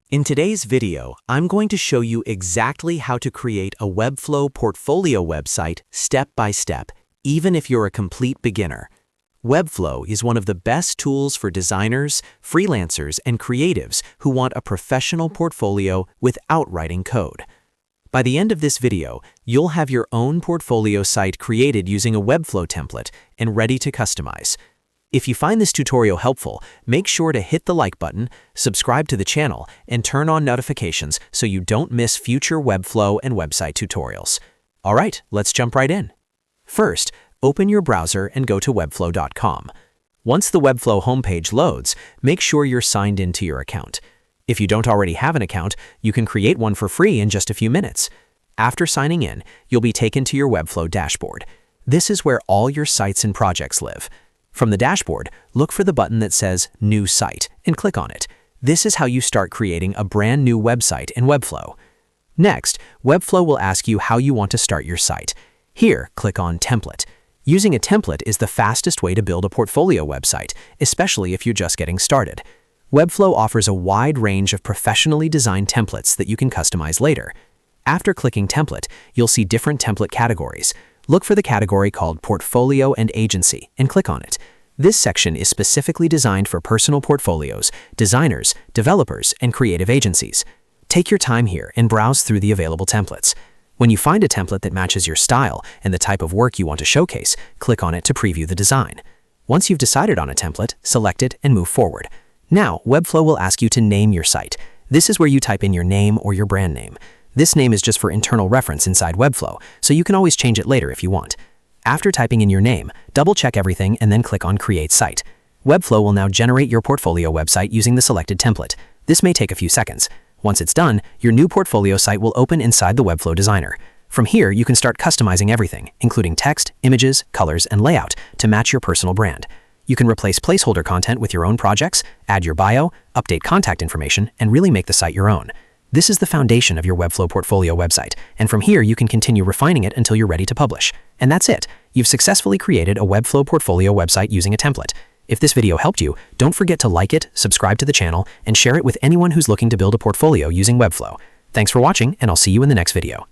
In today's video, I'm going to show you exactly how to create a Webflow portfolio website step by step, even if you're a complete beginner. Webflow is one of the best tools for designers, freelancers, and creatives who want a professional portfolio without writing code. By the end of this video, you'll have your own portfolio site created using a Webflow template and ready to customize. If you find this tutorial helpful, make sure to hit the like button, subscribe to the channel, and turn on notifications so you don't miss future Webflow and website tutorials. All right, let's jump right in. First, open your browser and go to webflow.com. Once the Webflow homepage loads, make sure you're signed into your account. If you don't already have an account, you can create one for free in just a few minutes. After signing in, you'll be taken to your Webflow dashboard. This is where all your sites and projects live. From the dashboard, look for the button that says New Site and click on it. This is how you start creating a brand new website in Webflow. Next, Webflow will ask you how you want to start your site. Here, click on Template. Using a template is the fastest way to build a portfolio website, especially if you're just getting started. Webflow offers a wide range of professionally designed templates that you can customize later. After clicking Template, you'll see different template categories. Look for the category called Portfolio and Agency and click on it. This section is specifically designed for personal portfolios, designers, developers, and creative agencies. Take your time here and browse through the available templates. When you find a template that matches your style and the type of work you want to showcase, click on it to preview the design. Once you've decided on a template, select it and move forward. Now, Webflow will ask you to name your site. This is where you type in your name or your brand name. This name is just for internal reference inside Webflow, so you can always change it later if you want. After typing in your name, double-check everything and then click on Create Site. Webflow will now generate your portfolio website using the selected template. This may take a few seconds. Once it's done, your new portfolio site will open inside the Webflow Designer. From here, you can start customizing everything, including text, images, colors, and layout to match your personal brand. You can replace placeholder content with your own projects, add your bio, update contact information, and really make the site your own. This is the foundation of your Webflow portfolio website, and from here you can continue refining it until you're ready to publish. And that's it. You've successfully created a Webflow portfolio website using a template. If this video helped you, don't forget to like it, subscribe to the channel, and share it with anyone who's looking to build a portfolio using Webflow. Thanks for watching, and I'll see you in the next video.